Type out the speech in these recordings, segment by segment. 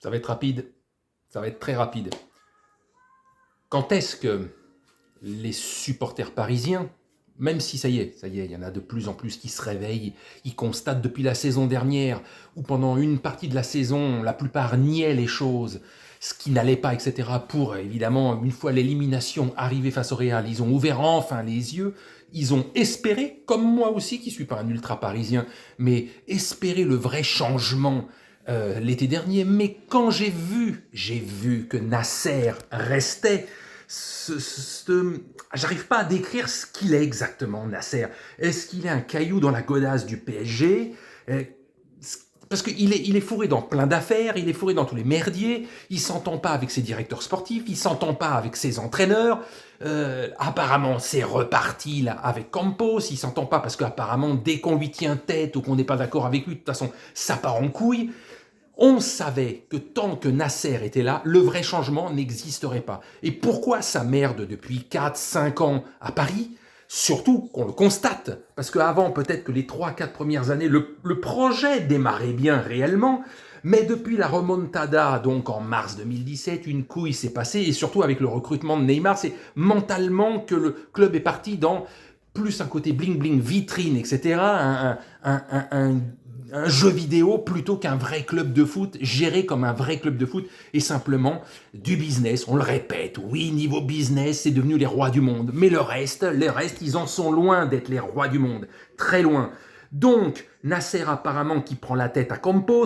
Ça va être rapide, ça va être très rapide. Quand est-ce que les supporters parisiens, même si ça y est, il y en a de plus en plus qui se réveillent, ils constatent depuis la saison dernière, où pendant une partie de la saison, la plupart niaient les choses, ce qui n'allait pas, etc. Pour, évidemment, une fois l'élimination arrivée face au Real, ils ont ouvert enfin les yeux, ils ont espéré, comme moi aussi, qui ne suis pas un ultra parisien, mais espéré le vrai changement l'été dernier. Mais quand j'ai vu que Nasser restait, j'arrive pas à décrire ce qu'il est exactement, Nasser. Est-ce qu'il est un caillou dans la godasse du PSG? Parce qu'il est fourré dans plein d'affaires, il est fourré dans tous les merdiers, il s'entend pas avec ses directeurs sportifs, il s'entend pas avec ses entraîneurs, apparemment c'est reparti là avec Campos, il s'entend pas parce qu'apparemment dès qu'on lui tient tête ou qu'on n'est pas d'accord avec lui, de toute façon ça part en couille. On savait que tant que Nasser était là, le vrai changement n'existerait pas. Et pourquoi ça merde depuis 4-5 ans à Paris? Surtout qu'on le constate, parce qu'avant, peut-être que les 3-4 premières années, le projet démarrait bien réellement, mais depuis la remontada, donc en mars 2017, une couille s'est passée, et surtout avec le recrutement de Neymar, c'est mentalement que le club est parti dans plus un côté bling-bling, vitrine, etc., un jeu vidéo plutôt qu'un vrai club de foot, géré comme un vrai club de foot, et simplement du business. On le répète, oui, niveau business, c'est devenu les rois du monde. Mais le reste, ils en sont loin d'être les rois du monde. Très loin. Donc, Nasser apparemment qui prend la tête à Campos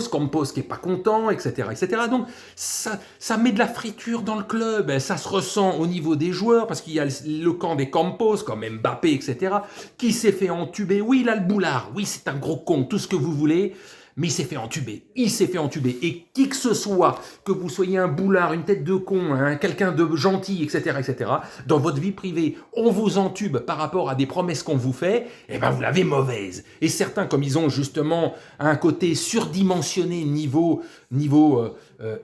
qui est pas content, etc., etc. Donc, ça met de la friture dans le club. Ça se ressent au niveau des joueurs, parce qu'il y a le camp des Campos, comme Mbappé, etc., qui s'est fait entuber. Oui, il a le boulard. Oui, c'est un gros con, tout ce que vous voulez. Mais il s'est fait entuber. Il s'est fait entuber. Et qui que ce soit, que vous soyez un boulard, une tête de con, hein, quelqu'un de gentil, etc., etc., dans votre vie privée, on vous entube par rapport à des promesses qu'on vous fait, eh ben vous l'avez mauvaise. Et certains, comme ils ont justement un côté surdimensionné niveau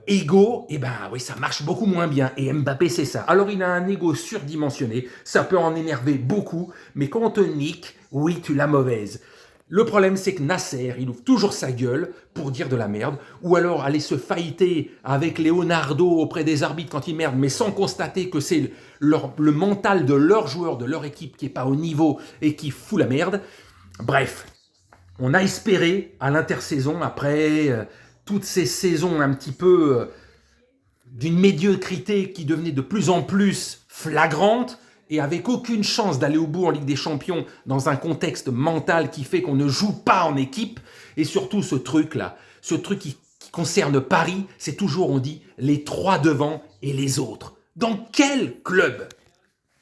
ego, eh ben oui, ça marche beaucoup moins bien. Et Mbappé, c'est ça. Alors il a un ego surdimensionné, ça peut en énerver beaucoup, mais quand on te nique, oui, tu l'as mauvaise. Le problème, c'est que Nasser, il ouvre toujours sa gueule pour dire de la merde, ou alors aller se fighter avec Leonardo auprès des arbitres quand il merde, mais sans constater que c'est le mental de leur joueur, de leur équipe qui n'est pas au niveau et qui fout la merde. Bref, on a espéré à l'intersaison, après toutes ces saisons un petit peu d'une médiocrité qui devenait de plus en plus flagrante, et avec aucune chance d'aller au bout en Ligue des Champions dans un contexte mental qui fait qu'on ne joue pas en équipe, et surtout ce truc-là, ce truc qui concerne Paris, c'est toujours, on dit, les trois devant et les autres. Dans quel club,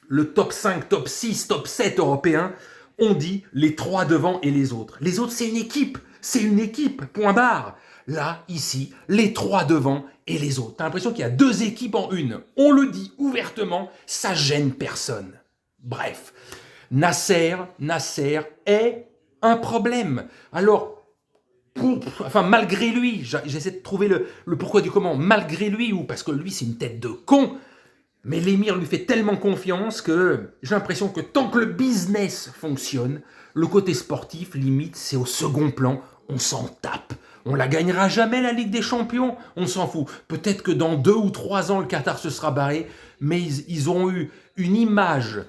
le top 5, top 6, top 7 européen, on dit les trois devant et les autres? Les autres, c'est une équipe, point barre. Là, ici, les trois devant et les autres. T'as l'impression qu'il y a deux équipes en une. On le dit ouvertement, ça gêne personne. Bref, Nasser est un problème. Alors, malgré lui, j'essaie de trouver le pourquoi du comment, malgré lui, ou parce que lui, c'est une tête de con, mais l'émir lui fait tellement confiance que j'ai l'impression que tant que le business fonctionne, le côté sportif, limite, c'est au second plan, on s'en tape. On la gagnera jamais, la Ligue des Champions, on s'en fout. Peut-être que dans 2 ou 3 ans, le Qatar se sera barré, mais ils auront eu une image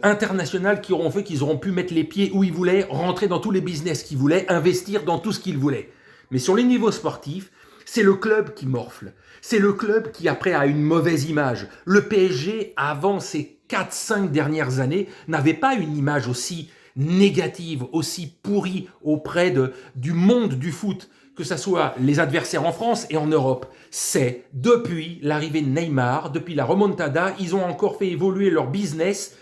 internationale qui auront fait qu'ils auront pu mettre les pieds où ils voulaient, rentrer dans tous les business qu'ils voulaient, investir dans tout ce qu'ils voulaient. Mais sur les niveaux sportifs, c'est le club qui morfle. C'est le club qui, après, a une mauvaise image. Le PSG, avant ces 4-5 dernières années, n'avait pas une image aussi négative, aussi pourrie auprès du monde du foot, que ce soit les adversaires en France et en Europe. C'est depuis l'arrivée de Neymar, depuis la remontada, ils ont encore fait évoluer leur business,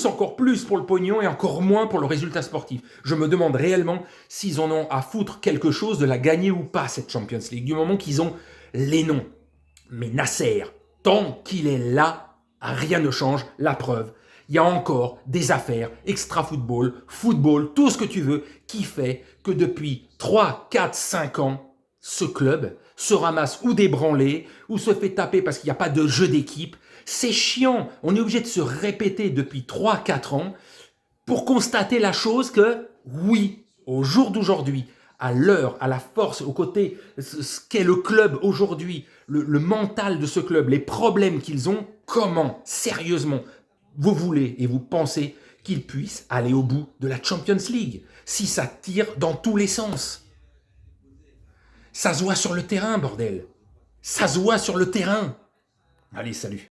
encore plus pour le pognon et encore moins pour le résultat sportif. Je me demande réellement s'ils en ont à foutre quelque chose de la gagner ou pas, cette Champions League, du moment qu'ils ont les noms. Mais Nasser, tant qu'il est là, rien ne change. La preuve, il y a encore des affaires extra-football, football, tout ce que tu veux, qui fait que depuis 3, 4, 5 ans, ce club se ramasse ou débranlé, ou se fait taper parce qu'il n'y a pas de jeu d'équipe. C'est chiant, on est obligé de se répéter depuis 3-4 ans pour constater la chose que, oui, au jour d'aujourd'hui, à l'heure, à la force, au côté, ce qu'est le club aujourd'hui, le mental de ce club, les problèmes qu'ils ont, comment, sérieusement, vous voulez et vous pensez qu'ils puissent aller au bout de la Champions League, si ça tire dans tous les sens? Ça se voit sur le terrain, bordel. Ça se voit sur le terrain. Allez, salut.